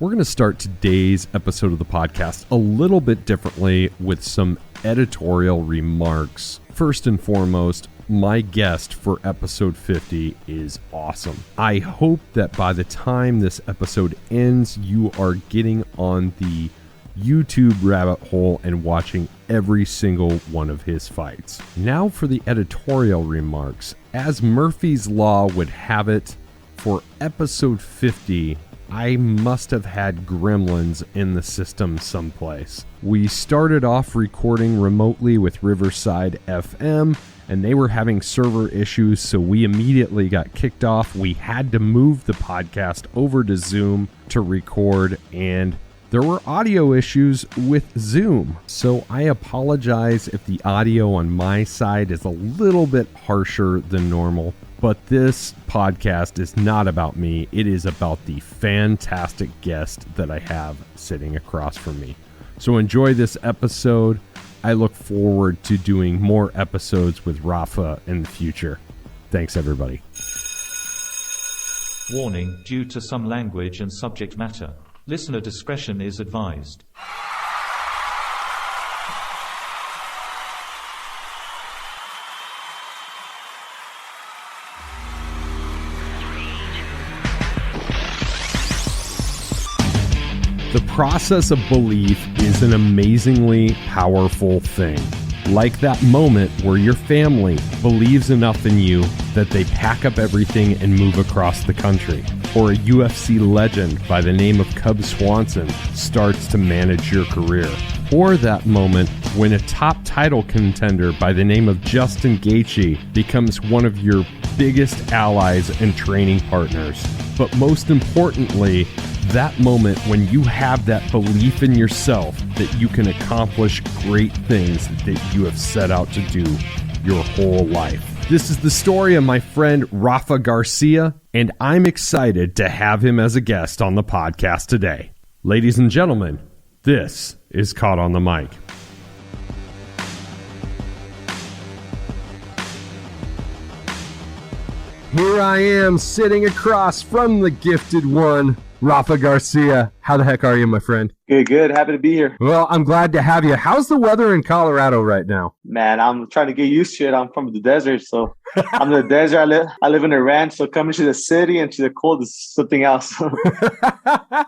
We're going to start today's episode of the podcast a little bit differently with some editorial remarks. First and foremost, my guest for episode 50 is awesome. I hope that by the time this episode ends, you are getting on the YouTube rabbit hole and watching every single one of his fights. Now for the editorial remarks. As Murphy's Law would have it, for episode 50, I must have had gremlins in the system someplace. We started off recording remotely with Riverside FM, and they were having server issues, so we immediately got kicked off. We had to move the podcast over to Zoom to record, and there were audio issues with Zoom. So I apologize if the audio on my side is a little bit harsher than normal. But this podcast is not about me. It is about the fantastic guest that I have sitting across from me. So enjoy this episode. I look forward to doing more episodes with Rafa in the future. Thanks, everybody. Warning, due to some language and subject matter, listener discretion is advised. The process of belief is an amazingly powerful thing. Like that moment where your family believes enough in you that they pack up everything and move across the country. Or a UFC legend by the name of Cub Swanson starts to manage your career. Or that moment when a top title contender by the name of Justin Gaethje becomes one of your biggest allies and training partners. But most importantly, that moment when you have that belief in yourself that you can accomplish great things that you have set out to do your whole life. This is the story of my friend Rafa Garcia, and I'm excited to have him as a guest on the podcast today. Ladies and gentlemen, this is Caught on the Mic. Here I am sitting across from the gifted one, Rafa Garcia. How the heck are you, my friend? Good. Happy to be here. Well, I'm glad to have you. How's the weather in Colorado right now? Man, I'm trying to get used to it. I'm from the desert, so I'm in the desert. I live in a ranch, so coming to the city and to the cold is something else.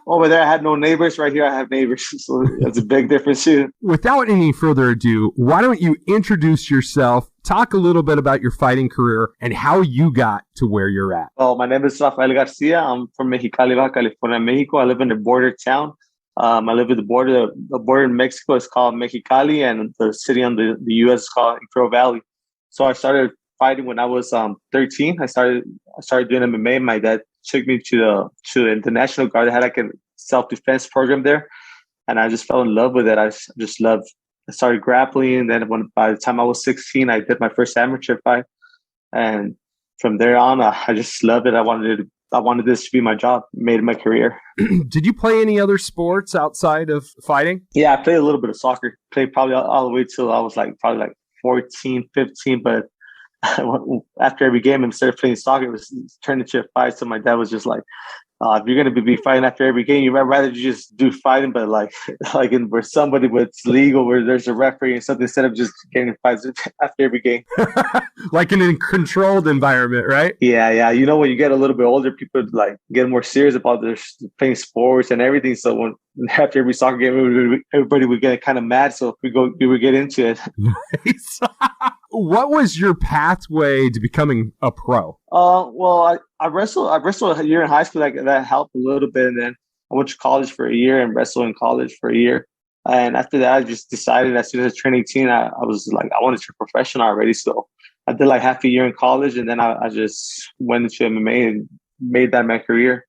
Over there, I had no neighbors. Right here, I have neighbors, so that's a big difference too. Without any further ado, why don't you introduce yourself, talk a little bit about your fighting career, and how you got to where you're at. Well, my name is Rafael Garcia. I'm from Mexicali, Baja California, Mexico. I live in a border town. I live at the border. The border in Mexico is called Mexicali, and the city on the U.S. is called Imperial Valley. So I started fighting when I was 13. I started doing MMA. My dad took me to the National Guard. They had like a self-defense program there, and I just fell in love with it. I started grappling, and then by the time I was 16, I did my first amateur fight, and from there on, I just loved it. I wanted this to be my job, made it my career. Did you play any other sports outside of fighting? Yeah, I played a little bit of soccer. Played probably all the way till I was probably 14, 15. But after every game, instead of playing soccer, it was turned into a fight. So my dad was just like, if you're going to be fighting after every game, you'd rather just do fighting, but like where somebody where it's legal, where there's a referee and something, instead of just getting fights after every game. Like in a controlled environment, right? Yeah. You know, when you get a little bit older, people like get more serious about their playing sports and everything. So when after every soccer game, everybody would get kind of mad. So we would get into it. Nice. What was your pathway to becoming a pro? Well, I wrestled a year in high school. That helped a little bit, and then I went to college for a year and wrestled in college for a year. And after that, I just decided as soon as I turned 18, I was like, I wanted to be professional already. So I did like half a year in college, and then I just went into MMA and made that my career.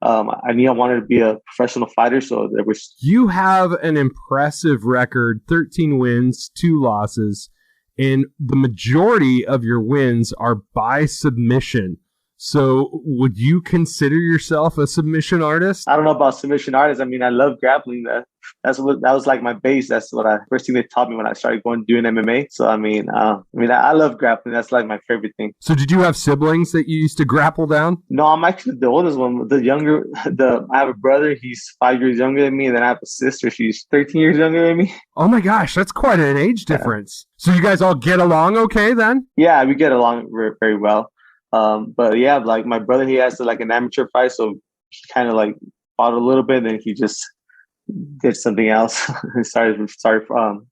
I knew I wanted to be a professional fighter, so there was. You have an impressive record: 13 wins, 2 losses. And the majority of your wins are by submission. So would you consider yourself a submission artist? I don't know about submission artists. I mean, I love grappling. That was like my base. That's what first thing they taught me when I started doing MMA. So I love grappling. That's like my favorite thing. So did you have siblings that you used to grapple down? No, I'm actually the oldest one. I have a brother. He's 5 years younger than me, and then I have a sister. She's 13 years younger than me. Oh my gosh, that's quite an age difference. So you guys all get along okay then? Yeah, we get along very, very well. But yeah, like my brother, he has like an amateur fight, so he kind of like fought a little bit, and he just did something else. He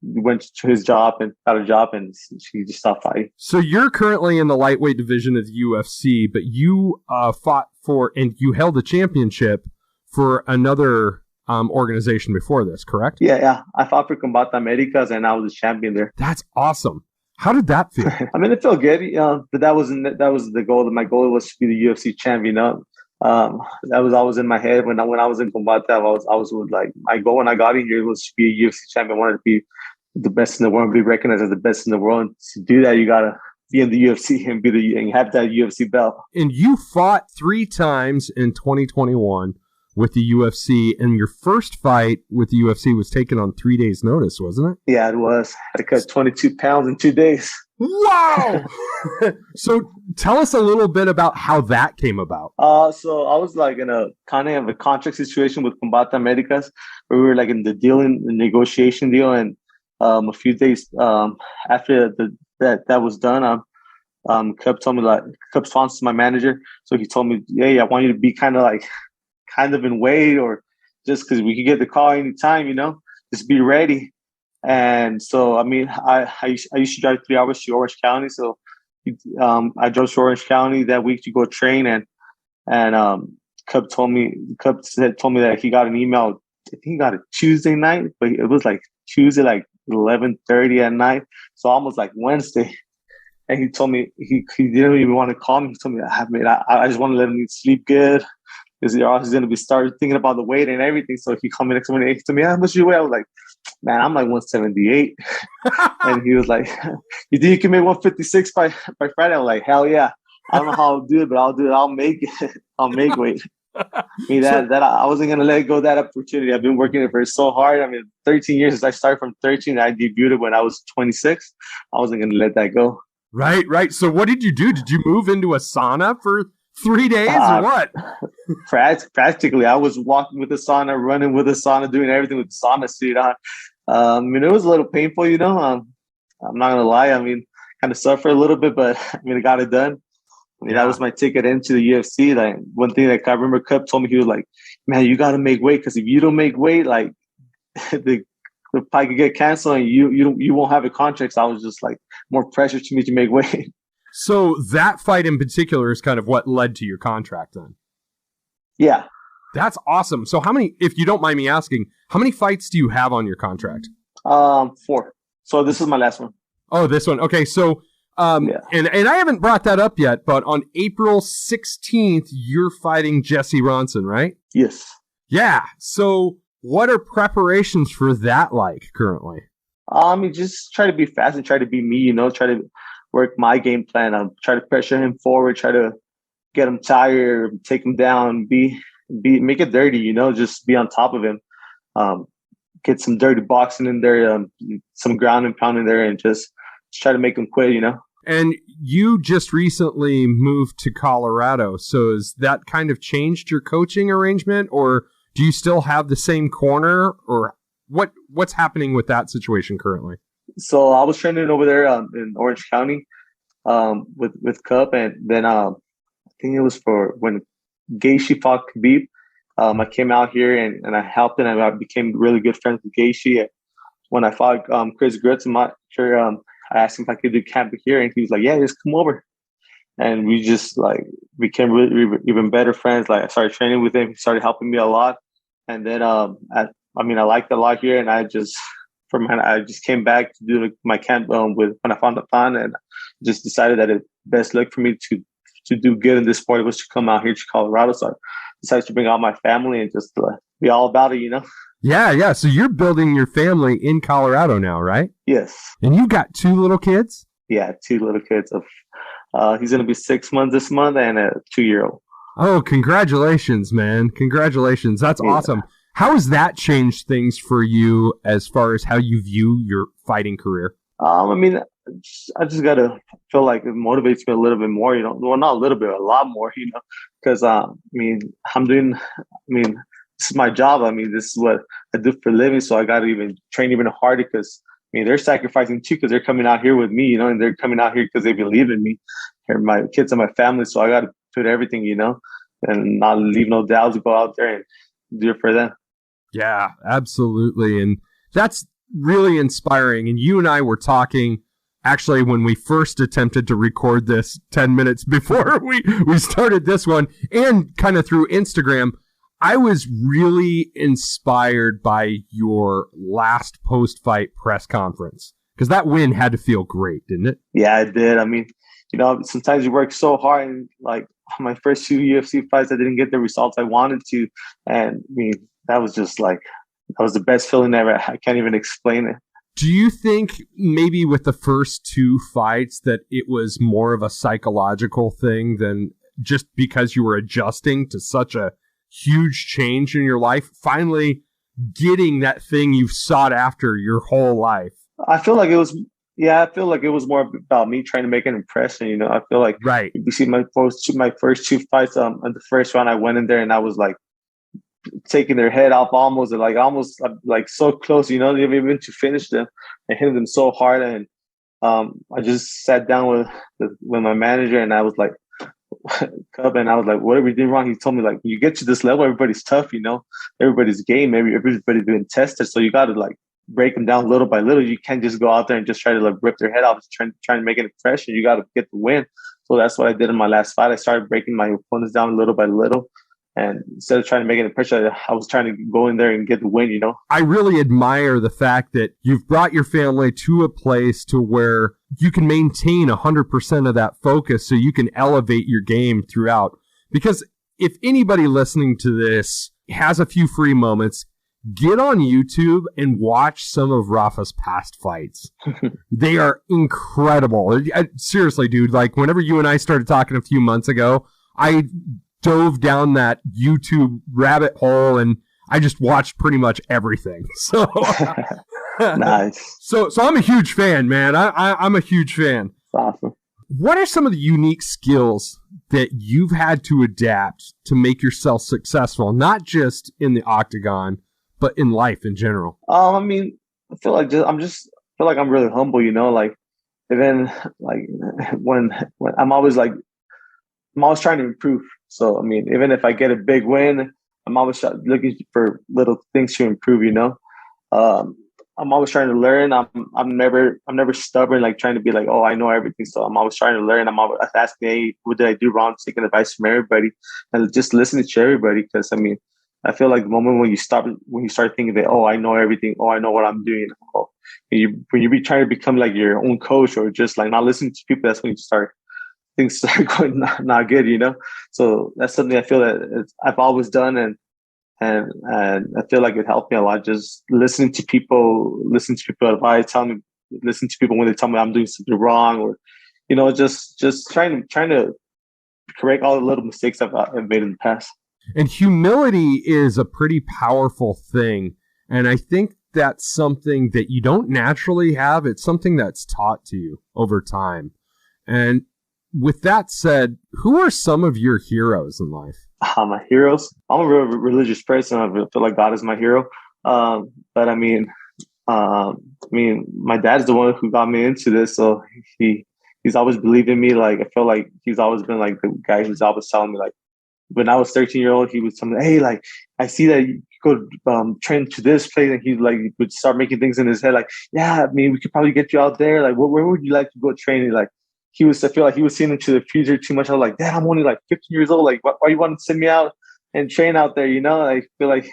went to his job and got a job, and he just stopped fighting. So you're currently in the lightweight division of the UFC, but you fought for and you held the championship for another organization before this, correct? Yeah. I fought for Combate Americas, and I was the champion there. That's awesome. How did that feel? I mean, it felt good, but that was the goal. My goal was to be the UFC champ, that was always in my head when I was in Combate. I was like, my goal when I got in here was to be a UFC champion. I wanted to be the best in the world, be recognized as the best in the world. And to do that, you gotta be in the UFC and have that UFC belt. And you fought 3 times in 2021 with the UFC, and your first fight with the UFC was taken on 3 days' notice, wasn't it? Yeah, it was. I had to cut 22 pounds in 2 days. Wow! So tell us a little bit about how that came about. So I was like in a kind of a contract situation with Combate Americas, where we were like in the negotiation deal, and a few days after that was done, Cub told me, like, Cub sponsors my manager, so he told me, hey, I want you to be kind of in wait, or just because we could get the call anytime, just be ready. And so, I mean, I used to drive 3 hours to Orange County. So I drove to Orange County that week to go train. And Cub told me that he got an email. I think he got it Tuesday night, but it was like Tuesday, like 11:30 at night. So almost like Wednesday. And he told me he didn't even want to call me. He told me, I just want to let him sleep good, because he's going to be started thinking about the weight and everything. So he called me next morning. He told me, how much do you weigh? I was like, man, I'm like 178. And he was like, you think you can make 156 by Friday? I was like, hell yeah. I don't know how I'll do it, but I'll do it. I'll make it. I'll make weight. I mean, that I wasn't going to let go of that opportunity. I've been working for it so hard. I mean, 13 years. I started from 13. I debuted when I was 26. I wasn't going to let that go. Right. So what did you do? Did you move into a sauna for 3 days or what? Practically, I was walking with the sauna, running with the sauna, doing everything with the sauna suit on. I mean, it was a little painful, I'm not gonna lie. I mean, kind of suffered a little bit, but I mean, I got it done. I mean, that was my ticket into the UFC. Like, one thing that I remember Cup told me, he was like, "Man, you got to make weight, because if you don't make weight, like the fight could get canceled, and you won't have a contract." So I was just like, more pressure to me to make weight. So that fight in particular is kind of what led to your contract then? Yeah. That's awesome. So how many, if you don't mind me asking, how many fights do you have on your contract? 4. So this is my last one. Oh, this one. Okay. So, yeah. And I haven't brought that up yet, but on April 16th, you're fighting Jesse Ronson, right? Yes. Yeah. So what are preparations for that like currently? Just try to be fast and try to be me, try to work my game plan. Try to pressure him forward, try to get him tired, take him down, make it dirty, just be on top of him. Get some dirty boxing in there, some ground and pound in there, and just try to make him quit, And you just recently moved to Colorado, so has that kind of changed your coaching arrangement, or do you still have the same corner, or what's happening with that situation currently? So I was training over there in Orange County with Cup, and then I think it was for when Gaethje fought Khabib. I came out here and I helped him, and I became really good friends with Gaethje. When I fought Chris Gritz, I asked him if I could do camp here, and he was like, "Yeah, just come over." And we just like became really even better friends. Like, I started training with him. He started helping me a lot, and then I liked it a lot here, and I just came back to do my camp when I found the plan, and just decided that the best look for me to do good in this sport was to come out here to Colorado. So I decided to bring out my family and just be all about it, Yeah. So you're building your family in Colorado now, right? Yes. And you got 2 little kids? Yeah, 2 little kids of He's going to be 6 months this month and a 2-year-old. Oh, congratulations, man. Congratulations. That's awesome. How has that changed things for you as far as how you view your fighting career? I mean, I just gotta feel like it motivates me a little bit more, Well, not a little bit, a lot more, because I mean, this is my job. I mean, this is what I do for a living, so I gotta even train even harder because I mean, they're sacrificing too because they're coming out here with me, and they're coming out here because they believe in me. They're my kids and my family, so I gotta put everything, and not leave no doubts to go out there and do it for them. Yeah, absolutely, and that's really inspiring. And you and I were talking actually when we first attempted to record this 10 minutes before we started this one, and kind of through Instagram. I was really inspired by your last post-fight press conference because that win had to feel great, didn't it? Yeah, it did. I mean, sometimes you work so hard, and like my first 2 UFC fights, I didn't get the results I wanted to, and I mean, that was the best feeling ever. I can't even explain it. Do you think maybe with the first 2 fights that it was more of a psychological thing than just because you were adjusting to such a huge change in your life, finally getting that thing you've sought after your whole life? I feel like it was more about me trying to make an impression. I feel like right. You see my first 2 fights. In the first round, I went in there and I was like taking their head off almost so close, even to finish them. I hit them so hard, and I just sat down with my manager, and I was like, Cub, and I was like, what are we doing wrong? He told me, like, when you get to this level, everybody's tough, everybody's game, everybody's being tested, so you got to like break them down little by little. You can't just go out there and just try to like rip their head off, trying to make an impression. You got to get the win. So that's what I did in my last fight. I started breaking my opponents down little by little. And instead of trying to make an impression, I was trying to go in there and get the win, I really admire the fact that you've brought your family to a place to where you can maintain 100% of that focus so you can elevate your game throughout. Because if anybody listening to this has a few free moments, get on YouTube and watch some of Rafa's past fights. They are incredible. Seriously, dude, like whenever you and I started talking a few months ago, I dove down that YouTube rabbit hole and I just watched pretty much everything. So nice. So I'm a huge fan, man. I'm a huge fan. Awesome. What are some of the unique skills that you've had to adapt to make yourself successful, not just in the octagon, but in life in general? I mean, I feel like I'm really humble, like even like when I'm always trying to improve. So, I mean, even if I get a big win, I'm always looking for little things to improve, I'm always trying to learn. I'm never stubborn, like trying to be like, oh, I know everything. So I'm always trying to learn. I'm always asking, hey, what did I do wrong? Taking advice from everybody and just listening to everybody. Because I mean, I feel like the moment when you start thinking that, oh, I know everything. Oh, I know what I'm doing. Oh, when you be trying to become like your own coach or just like not listening to people, that's when things start going not good, So that's something I feel that I've always done, and I feel like it helped me a lot. Just listening to people advice, listen to people when they tell me I'm doing something wrong, or just trying to correct all the little mistakes I've made in the past. And humility is a pretty powerful thing, and I think that's something that you don't naturally have. It's something that's taught to you over time. And with that said, who are some of your heroes in life? My heroes? I'm a real religious person. I feel like God is my hero. But I mean, my dad's the one who got me into this. So he's always believed in me. Like, I feel like he's always been like the guy who's always telling me, like, when I was 13-year-old, he was telling me, hey, like, I see that you could train to this place. And he like would start making things in his head. Like, yeah, I mean, we could probably get you out there. Like, where would you like to go training? Like, I feel like he was seeing into the future too much. I was like, Dad, I'm only like 15 years old. Like, why you want to send me out and train out there? I feel like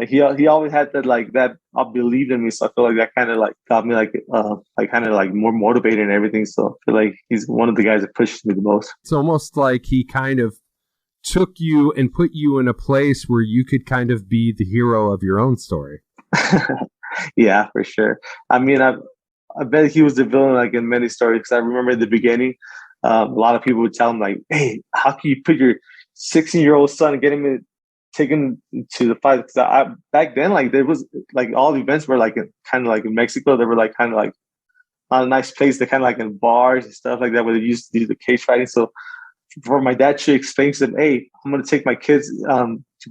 he always had that I believed in me. So I feel like that kind of like got me kind of like more motivated and everything. So I feel like he's one of the guys that pushes me the most. It's almost like he kind of took you and put you in a place where you could kind of be the hero of your own story. Yeah, for sure. I mean, I bet he was the villain like in many stories, because I remember at the beginning, A lot of people would tell him like, "Hey, how can you put your 16-year-old son and get him taken to the fight?" Because back then, like there was like all the events were like kind of like in Mexico. They were like kind of like not a nice place. They kind of like in bars and stuff like that where they used to do the cage fighting. So for my dad to explain to them, "Hey, I'm going to take my kids to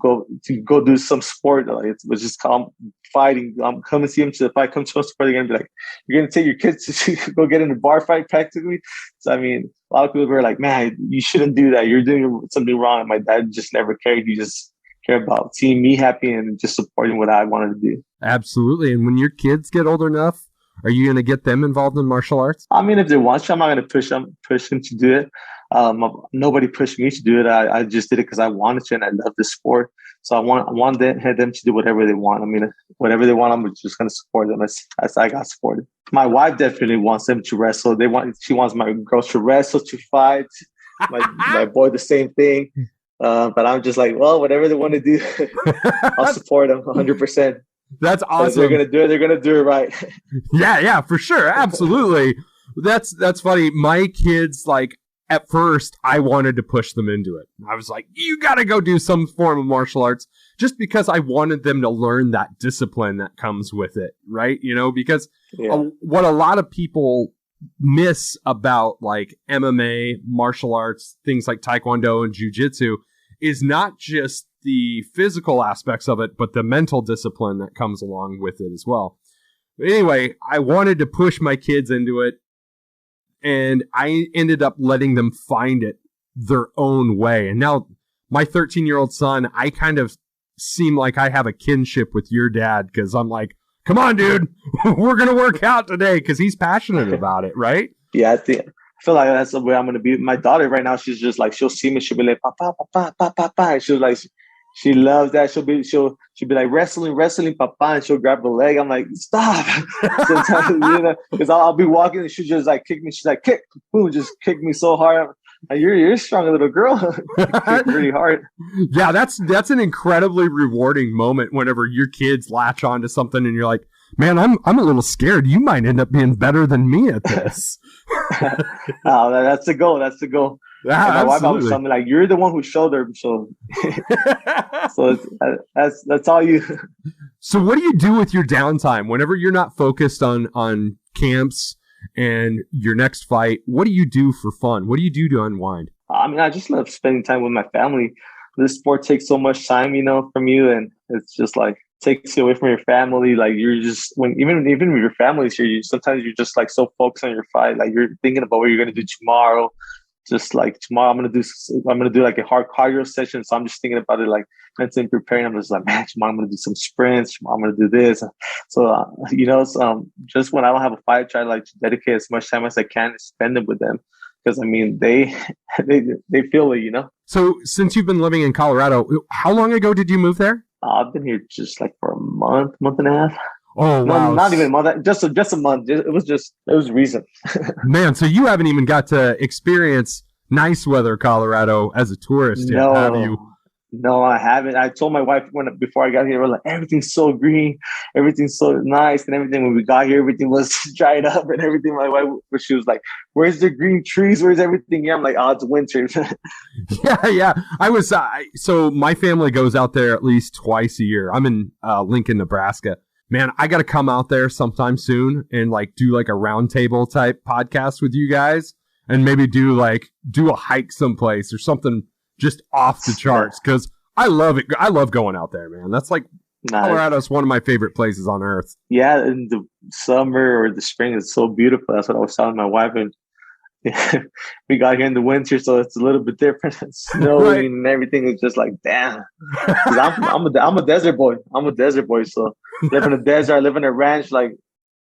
go do some sport." Like, it was just called fighting. Come and see him to the fight. Come to us for the game. Be like, "You're going to take your kids to go get in a bar fight practically." So I mean, a lot of people were like, "Man, you shouldn't do that. You're doing something wrong." And my dad just never cared. He just cared about seeing me happy and just supporting what I wanted to do. Absolutely. And when your kids get old enough, are you going to get them involved in martial arts? I mean, if they want to, I'm not going to push them to do it. Nobody pushed me to do it. I just did it because I wanted to, and I love the sport. So I want them to do whatever they want. I mean, whatever they want, I'm just going to support them as I got supported. My wife definitely wants them to wrestle. She wants my girls to wrestle, to fight. My boy, the same thing. But I'm just like, well, whatever they want to do, I'll support them 100%. That's awesome. If they're gonna do it. They're gonna do it right. Yeah, for sure, absolutely. That's funny. My kids, like, at first, I wanted to push them into it. I was like, you got to go do some form of martial arts, just because I wanted them to learn that discipline that comes with it, right? You know, because what a lot of people miss about like MMA, martial arts, things like Taekwondo and Jiu-Jitsu is not just the physical aspects of it, but the mental discipline that comes along with it as well. But anyway, I wanted to push my kids into it, and I ended up letting them find it their own way. And now my 13-year-old son, I kind of seem like I have a kinship with your dad, because I'm like, come on, dude, we're going to work out today, because he's passionate about it, right? Yeah, I feel like that's the way I'm going to be. My daughter right now, she's just like, she'll see me, she'll be like, papa, papa, papa, papa. And she'll like, she loves that. She'll be like wrestling, papa, and she'll grab the leg. I'm like, stop. Sometimes, you know, because I'll be walking and she'll just like kick me. She's like, kick, boom, just kick me so hard. Like, you're a strong little girl. Kick really hard. Yeah, that's an incredibly rewarding moment whenever your kids latch onto something and you're like, man, I'm a little scared. You might end up being better than me at this. Oh, that's the goal. That's the goal. Yeah, my wife always told me, like, you're the one who showed her. So, that's all you. So what do you do with your downtime whenever you're not focused on camps and your next fight? What do you do for fun? What do you do to unwind? I mean, I just love spending time with my family. This sport takes so much time, you know, from you, and it's just like takes you away from your family. Like, you're just even with your family's here, sometimes you're just like so focused on your fight, like you're thinking about what you're gonna do tomorrow. Just like tomorrow, I'm gonna do like a hard cardio session. So I'm just thinking about it, like mentally preparing. I'm just like, man, tomorrow I'm gonna do some sprints. Tomorrow I'm gonna do this. So you know, just when I don't have a fight, I try to like dedicate as much time as I can to spend it with them, because I mean they feel it, you know. So since you've been living in Colorado, how long ago did you move there? I've been here just like for a month and a half. Oh, wow. No, not even a month. Just a month. It was recent. Man, so you haven't even got to experience nice weather Colorado as a tourist yet, have you? No, I haven't. I told my wife before I got here, we're like, everything's so green, everything's so nice, and everything. When we got here, everything was dried up and everything. My wife, she was like, "Where's the green trees? Where's everything?" Yeah, I'm like, "Oh, it's winter." Yeah. I was so my family goes out there at least twice a year. I'm in Lincoln, Nebraska. Man, I got to come out there sometime soon and like do like a roundtable type podcast with you guys, and maybe do a hike someplace or something just off the charts, because I love it. I love going out there, man. That's like, Colorado's one of my favorite places on earth. Yeah, in the summer or the spring, it's so beautiful. That's what I was telling my wife. And we got here in the winter, so it's a little bit different. It's snowing right. And everything is just like, damn. I'm a desert boy. So I live in a desert. I live in a ranch. Like,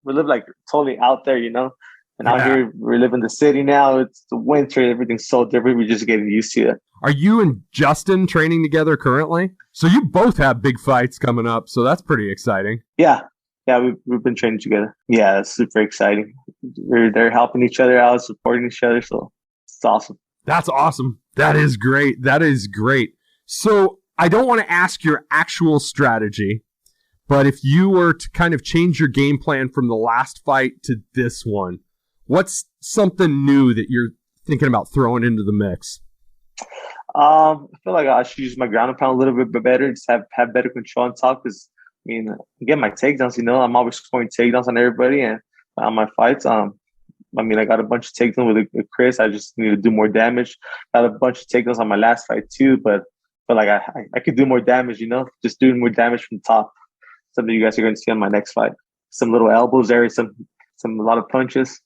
we live like totally out there, you know. And out here, we live in the city now. It's the winter. Everything's so different. We're just getting used to it. Are you and Justin training together currently? So you both have big fights coming up. So that's pretty exciting. Yeah, we've been training together. Yeah, that's super exciting. They're helping each other out, supporting each other. So it's awesome. That's awesome. That is great. So I don't want to ask your actual strategy, but if you were to kind of change your game plan from the last fight to this one, what's something new that you're thinking about throwing into the mix? I feel like I should use my ground and pound a little bit better, just have better control on top. Because I mean, get my takedowns. I'm always scoring takedowns on everybody and on my fights. I mean, I got a bunch of takedowns with Chris. I just need to do more damage. Got a bunch of takedowns on my last fight too, but like I could do more damage. Just doing more damage from top. Something you guys are going to see on my next fight. Some little elbows there, a lot of punches.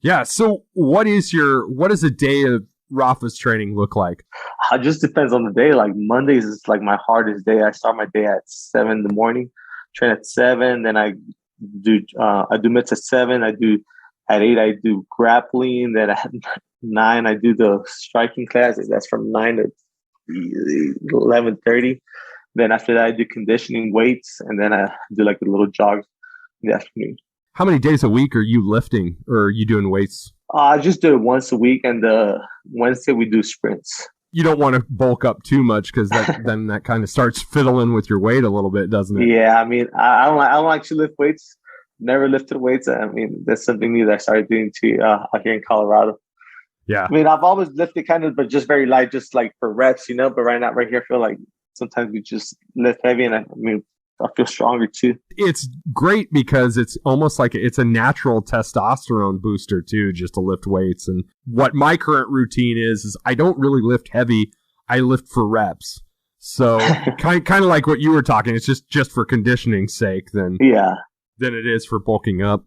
Yeah. So what does a day of Rafa's training look like? It just depends on the day. Like Mondays is like my hardest day. I start my day at 7 in the morning, train at 7. Then I do mitts at 7. At 8, I do grappling. Then at 9, I do the striking class. That's from 9 to 11:30. Then after that, I do conditioning weights, and then I do like a little jog in the afternoon. How many days a week are you lifting, or are you doing weights? I just do it once a week, and Wednesday we do sprints. You don't want to bulk up too much because then that kind of starts fiddling with your weight a little bit, doesn't it? Yeah, I mean, I don't like to lift weights. Never lifted weights. I mean, that's something new that I started doing too out here in Colorado. Yeah. I mean, I've always lifted kind of, but just very light, just like for reps, But right here, I feel like sometimes we just lift heavy, and I feel stronger too. It's great because it's almost like it's a natural testosterone booster too, just to lift weights. And what my current routine is I don't really lift heavy. I lift for reps. So kind of like what you were talking. It's just for conditioning's sake than it is for bulking up.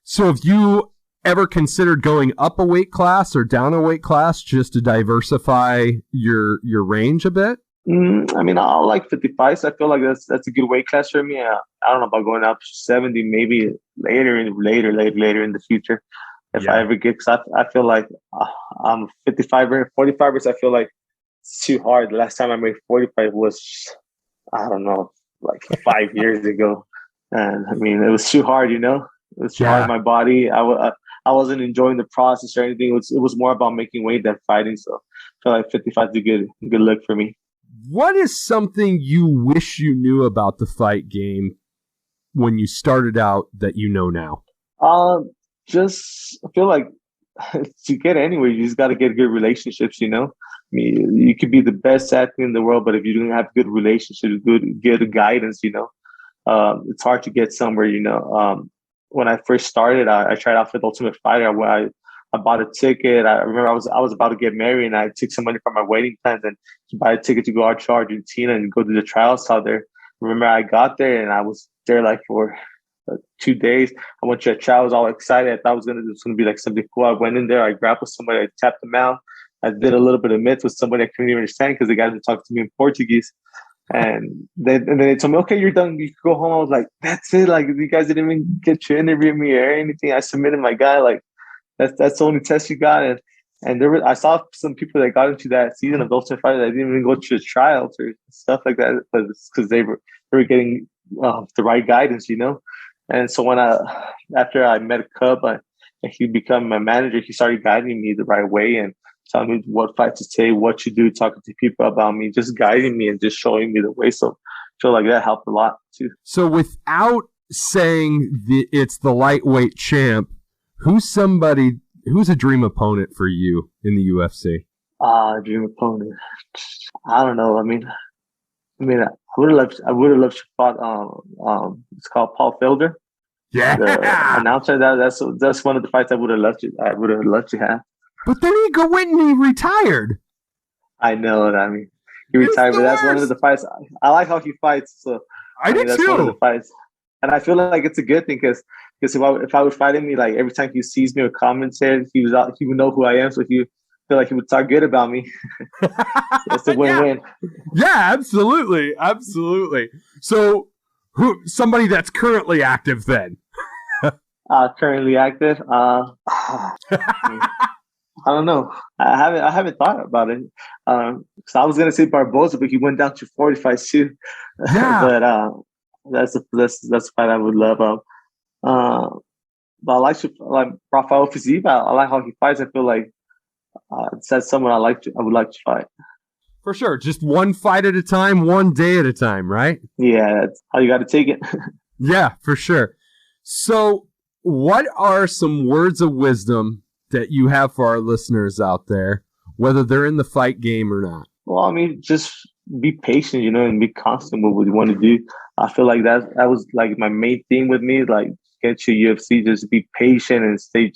So have you ever considered going up a weight class or down a weight class just to diversify your range a bit? I mean, I like 55. So I feel like that's a good weight class for me. I don't know about going up to 70, maybe later in the future. If I ever get, because I feel like I'm 55er, 45ers. I feel like it's too hard. The last time I made 45 was, I don't know, like 5 years ago. And I mean, it was too hard, It was too hard on my body. I wasn't enjoying the process or anything. It was more about making weight than fighting. So I feel like 55 is a good look for me. What is something you wish you knew about the fight game when you started out that you know now? Just I feel like to get anywhere, you just got to get good relationships. I mean, you could be the best athlete in the world, but if you don't have good relationships, good guidance, it's hard to get somewhere. When I first started, I tried out for the Ultimate Fighter. I bought a ticket. I remember I was about to get married, and I took some money from my wedding plans and to buy a ticket to go out to Argentina and go to the trials out there. I remember I got there and I was there like for 2 days. I went to a trial. I was all excited. I thought it was gonna be like something cool. I went in there. I grappled somebody. I tapped them out. I did a little bit of mitts with somebody I couldn't even understand because the guys were talking to me in Portuguese. And then they told me, okay, you're done. You can go home. I was like, that's it. Like, you guys didn't even get to interview me or anything. I submitted my guy. Like, that's the only test you got. And I saw some people that got into that season of Ultimate Fighter that didn't even go to the trials or stuff like that because they were getting the right guidance, And so after I met Cub and he became my manager, he started guiding me the right way and telling me what fight to take, what to do, talking to people about me, just guiding me and just showing me the way. So I feel like that helped a lot too. So without saying it's the lightweight champ, who's a dream opponent for you in the UFC? Dream opponent. I don't know. I mean, I would have loved to fight. It's called Paul Felder. Yeah, the announcer. That's one of the fights I would have loved to have. But then he went and he retired. I know. I mean, he retired, but that's one of the fights. I like how he fights. So I do that's too. One of the fights, and I feel like it's a good thing because if I would fight him, like every time he sees me or comments here, he would know who I am. So he feel like he would talk good about me. It's a win-win. Yeah, absolutely. So somebody that's currently active then? Currently active? I don't know. I haven't thought about it. So I was gonna say Barboza, but he went down to 45 too. Yeah. But that's a fight I would love. But I like Rafael Fiziev. I like how he fights. I feel like that's someone I would like to fight. For sure. Just one fight at a time, one day at a time, right? Yeah, that's how you got to take it. Yeah, for sure. So what are some words of wisdom that you have for our listeners out there, whether they're in the fight game or not? Well, I mean, just be patient, and be constant with what you want to do. I feel like that was like my main thing with me, like get to UFC, just be patient and stay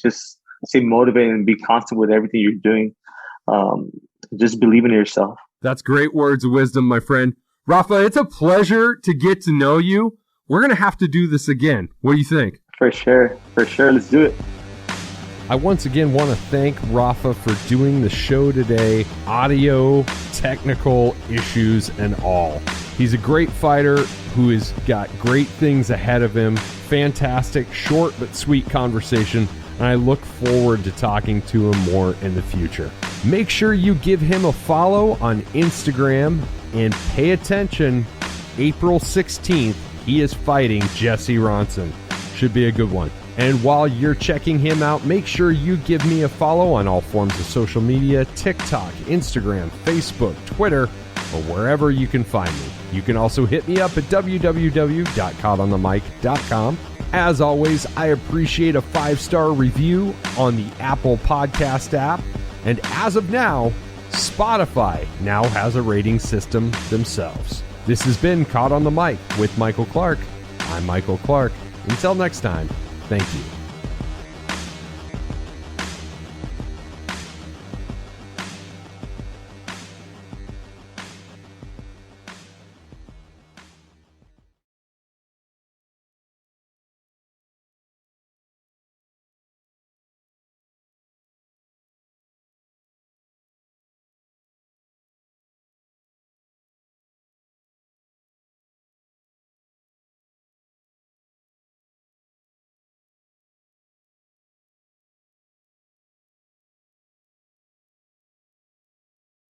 motivated and be constant with everything you're doing. Just believe in yourself. That's great words of wisdom, my friend. Rafa, it's a pleasure to get to know you. We're going to have to do this again. What do you think? For sure. Let's do it. I once again want to thank Rafa for doing the show today, audio, technical issues, and all. He's a great fighter who has got great things ahead of him. Fantastic, short but sweet conversation, and I look forward to talking to him more in the future. Make sure you give him a follow on Instagram and pay attention. April 16th, he is fighting Jesse Ronson. Should be a good one. And while you're checking him out, make sure you give me a follow on all forms of social media, TikTok, Instagram, Facebook, Twitter, or wherever you can find me. You can also hit me up at www.caughtonthemic.com. As always, I appreciate a 5-star review on the Apple Podcast app. And as of now, Spotify now has a rating system themselves. This has been Caught on the Mic with Michael Clark. I'm Michael Clark. Until next time, thank you.